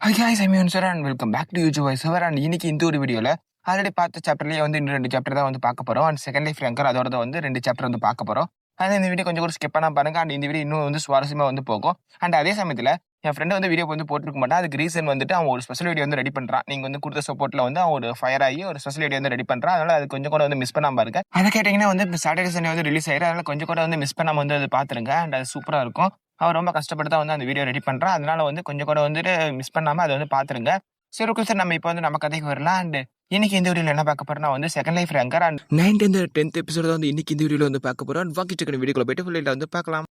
Hi guys, I'm Yun Sir and welcome back to YouTube Voiceover. And இன்னைக்கு இந்த ஒரு வீடியோல ஆல்ரெடி பார்த்த சாப்டர்லயே வந்து இன்னும் 2 சாப்டர் தான் வந்து பார்க்க போறோம். அண்ட் செகண்ட் லைஃப் ரங்கர் அதோட வந்து 2 சாப்டர் வந்து பார்க்க போறோம். அண்ட் இந்த வீடியோ கொஞ்சம் கூட ஸ்கிப் பண்ணாம பாருங்க. அண்ட் இந்த வீடியோ இன்னும் வந்து சுவாரஸ்யமா வந்து போகும். அண்ட் அதே சமயத்துல என் ஃப்ரெண்ட் வந்து வீடியோ வந்து போட்டுருக்க மாட்டான். அதுக்கு ரீசன் வந்துட்டு அவன் ஒரு ஸ்பெஷல் வீடியோ வந்து ரெடி பண்றான். நீங்க வந்து கொடுத்த சப்போர்ட்ல வந்து அவன் ஒரு ஃபயர் ஆகி ஒரு ஸ்பெஷல் வீடியோ வந்து ரெடி பண்றான். அதனால அது கொஞ்சம் கூட வந்து மிஸ் பண்ணாம பாருங்க. அதை கேட்டீங்கன்னா வந்து இப்போ சாட்டர்டே சண்டே வந்து ரிலீஸ் ஆயிரும். அதனால கொஞ்சம் கூட வந்து மிஸ் பண்ணாம வந்து அது பாத்துருங்க. அண்ட் அது சூப்பரா இருக்கும். அவன் ரொம்ப கஷ்டப்பட்டு தான் வந்து அந்த வீடியோ ரெடி பண்றான். அதனால வந்து கொஞ்சம் கூட வந்துட்டு மிஸ் பண்ணாம அதை வந்து பாத்துருங்க. சரி ஓகே சார், நம்ம இப்போ வந்து நம்ம கதைக்கு வரலாம். அண்ட் இன்னைக்கு இந்த வீடியோல என்ன பார்க்க போறோம்னா வந்து second life Rangar and 9th and 10th episode வந்து இன்னைக்கு இந்த வீடியோல வந்து பார்க்க போறோம். வாங்கி செக் வீடியோக்குள்ள போயிட்டு ஃபுல் வந்து பார்க்கலாம்.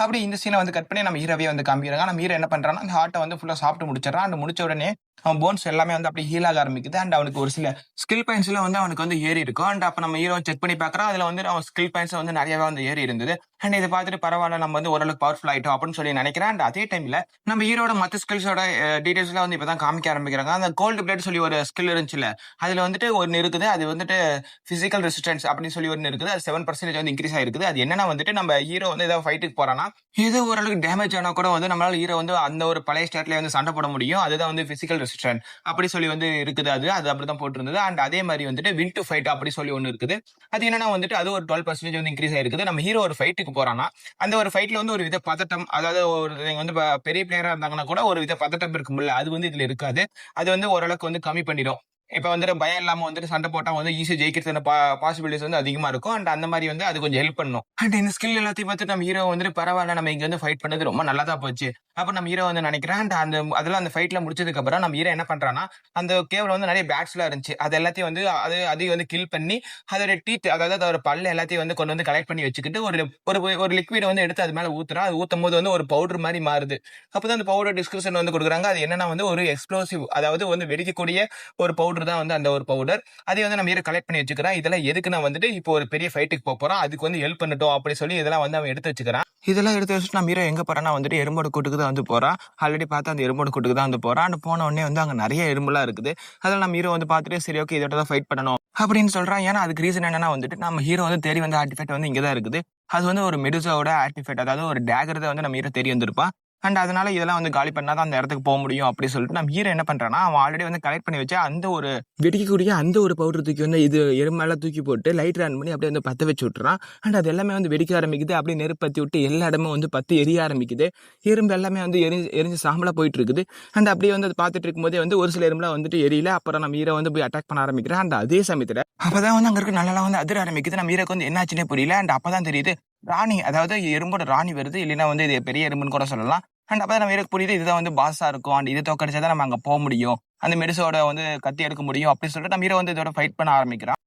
அப்படி இந்த சீனை வந்து கட் பண்ணி நம்ம ஹீரோவே வந்து காமிக்கிறாங்க. நம்ம ஹீரோ என்ன பண்றான்னா அந்த ஹார்ட்டை வந்து ஃபுல்லா சாப்பிட்டு முடிச்சிடறான். அண்ட் முடிச்ச உடனே அவன் போன்ஸ் எல்லாமே வந்து அப்படி ஹீல் ஆக ஆரம்பிக்குது. அண்ட் அவனுக்கு ஒரு சில ஸ்கில் பாயிண்ட்ஸ்ல வந்து அவனுக்கு வந்து ஏறி இருக்கும். அண்ட் அப்ப நம்ம ஹீரோ செக் பண்ணி பாக்குறான். அதுல வந்து அவன் ஸ்கில் பாயிண்ட்ஸ் வந்து நிறையவே வந்து ஏறி இருந்தது. அண்ட் இதை பார்த்துட்டு பரவாயில்ல, நம்ம வந்து ஓரளவுக்கு பவர்ஃபுல் ஆயிட்டோம் அப்படின்னு சொல்லி நினைக்கிறேன். அண்ட் அதே டைம்ல நம்ம ஹீரோட மற்ற ஸ்கில்ஸோட டீடைல்ஸ் எல்லாம் வந்து இப்பதான் காமிக்க ஆரம்பிக்கிறாங்க. அந்த கோல்டு பிளேட் சொல்லி ஒரு ஸ்கில் இருந்துச்சுல, அதுல வந்துட்டு ஒன்னு இருக்குது. அது வந்துட்டு பிசிக்கல் ரெசிஸ்டன்ஸ் அப்படின்னு சொல்லி ஒன்னு இருக்குது. அது 7% வந்து இன்க்ரீஸ் ஆயிருக்குது. அது என்னன்னா வந்துட்டு நம்ம ஹீரோ வந்து ஏதாவது ஃபைட்டுக்கு போறான்னா இது ஓரளவுக்கு டேமேஜ் ஆனா கூட வந்து நம்மளால ஹீரோ வந்து அந்த ஒரு பழைய ஸ்டேட்லயே வந்து சண்டை போட முடியும். அதுதான் வந்து பிசிக்கல் ரெசிஸ்டன்ஸ் அப்படி சொல்லி வந்து இருக்குது. அது அப்படிதான் போட்டிருந்தது. அண்ட் அதே மாதிரி வந்துட்டு வின் டு ஃபைட் அப்படி சொல்லி ஒன்று இருக்குது. அது என்னன்னா வந்துட்டு அது ஒரு 12% வந்து இன்க்ரீஸ் ஆயிருக்குது. நம்ம ஹீரோ ஒரு ஃபைட்டுக்கு போறான்னா அந்த ஒரு ஃபைட்ல வந்து ஒரு வித பதட்டம், அதாவது ஒரு வந்து பெரிய பிளேயரா இருந்தாங்கன்னா கூட ஒரு வித பதட்டம் இருக்கும்ல, அது வந்து இதுல இருக்காது. அது வந்து ஓரளவுக்கு வந்து கம்மி பண்ணிடும். இப்ப வந்துட்டு பயம் இல்லாம வந்துட்டு சண்டை போட்டா வந்து ஈஸியா ஜெயிக்கிறதுன பாசிபிலிட்டிஸ் வந்து அதிகமா இருக்கும். அண்ட் அந்த மாதிரி வந்து அது கொஞ்சம் ஹெல்ப் பண்ணும். அண்ட் இந்த ஸ்கில் எல்லாத்தையும் பார்த்து நம்ம ஹீரோ வந்துட்டு பரவாயில்ல, நம்ம இங்க வந்து ஃபைட் பண்ணது ரொம்ப நல்லதா போச்சு அப்ப நம்ம ஹீரோ வந்து நினைக்கிறேன். அண்ட் அதெல்லாம் அந்த ஃபைட்ல முடிச்சதுக்கு அப்புறம் நம்ம ஹீரோ என்ன பண்றான்னா அந்த கேவ்ல வந்து நிறைய பேட்ஸ் எல்லாம் இருந்துச்சு. அது எல்லாத்தையும் வந்து அதையும் வந்து கில் பண்ணி அதோட டீத், அதாவது அதோட பல்லு எல்லாத்தையும் வந்து கொண்டு வந்து கலெக்ட் பண்ணி வச்சுக்கிட்டு ஒரு லிக்விட் வந்து எடுத்து அது மேல ஊத்துறான். அது ஊத்தும் போது வந்து ஒரு பவுடர் மாதிரி மாறுது. அப்பதான் அந்த பவுடர் டிஸ்கிரிப்ஷன் வந்து கொடுக்குறாங்க. அது என்னன்னா வந்து ஒரு எக்ஸ்ப்ளோசிவ், அதாவது வந்து வெடிக்கக்கூடிய ஒரு பவுடர் தான் வந்து அந்த ஒரு பவுடர். அதை வந்து நம்ம கலெக்ட் பண்ணி வச்சுக்கிறான். இதெல்லாம் எதுக்கு நான் வந்துட்டு இப்போ ஒரு பெரிய ஃபைட்டுக்கு போறோம், அதுக்கு வந்து ஹெல்ப் பண்ணட்டும் அப்படி சொல்லி இதெல்லாம் வந்து அவன் எடுத்து வச்சுக்கிறான். இதெல்லாம் எடுத்து வச்சுட்டு நம்ம ஹீரோ எங்க போறான்னா வந்துட்டு எறும்போட கூட்டுக்கு தான் வந்து போறான். ஆல்ரெடி பார்த்தா அந்த எறும்போட கூட்டுக்கு தான் வந்து போறான். அண்ட் போன உடனே வந்து அங்க நிறைய எறும்புலாம் இருக்குது. அதெல்லாம் நம்ம ஹீரோ வந்து பார்த்துட்டு சரி ஓகே இதோட தான் ஃபைட் பண்ணணும் அப்படின்னு சொல்றான். ஏன்னா அதுக்கு ரீசன் என்னன்னா வந்துட்டு நம்ம ஹீரோ வந்து தேடி வந்த ஆர்டிஃபேக்ட் வந்து இங்கதான் இருக்குது. அது வந்து ஒரு மெடுசாவோட ஆர்டிஃபேக்ட், அதாவது ஒரு டேகர் தான் வந்து நம்ம ஹீரோ தேடி வந்திருப்பான். அண்ட் அதனால இதெல்லாம் வந்து காலி பண்ணாதான் அந்த இடத்துக்கு போக முடியும் அப்படி சொல்லிட்டு நம்ம ஹீரோ என்ன பண்றான்னா அவன் ஆல்ரெடி வந்து கலெக்ட் பண்ணி வச்சா அந்த ஒரு வெடிக்கக்கூடிய அந்த ஒரு பவுடர் தூக்கி வந்து இது எறும்பு தூக்கி போட்டு லைட் ரன் பண்ணி அப்படியே வந்து பத்த வச்சு விட்டுறான். அண்ட் அது எல்லாமே வந்து வெடிக்க ஆரம்பிக்குது. அப்படியே நெருப்பத்தி விட்டு எல்லா இடமும் வந்து பத்து எரிய ஆரம்பிக்குது. எறும்பு எல்லாமே வந்து எரிஞ்சு சாம்பலா போயிட்டு இருக்குது. அண்ட் அப்படியே வந்து அதை பார்த்துட்டு இருக்கும்போதே வந்து ஒரு சில எறும்புலாம் வந்துட்டு எரியல. அப்புறம் நம்ம ஹீரோ வந்து போய் அட்டாக் பண்ண ஆரம்பிக்கிறேன். அண்ட் அதே சமயத்துல அப்பதான் வந்து அங்க இருக்க நல்லா வந்து அதிர ஆரம்பிக்குது. நம்ம ஹீரோக்கு வந்து என்னாச்சுன்னே புரியல. அண்ட் அப்பதான் தெரியுது ராணி, அதாவது எறும்போட ராணி வருது. இல்லைன்னா வந்து இது பெரிய எறும்புன்னு கூட சொல்லலாம். அண்ட் அப்பதான் நம்ம ஹீரோக்கு புரியுது இதுதான் வந்து பாஸா இருக்கும். அண்ட் இதை தோக்கடிச்சாதான் நம்ம அங்க போக முடியும், அந்த மெடிசோட வந்து கத்தி எடுக்க முடியும் அப்படின்னு சொல்லிட்டு நம்ம ஹீரோ வந்து இதோட ஃபைட் பண்ண ஆரம்பிக்கிறான்.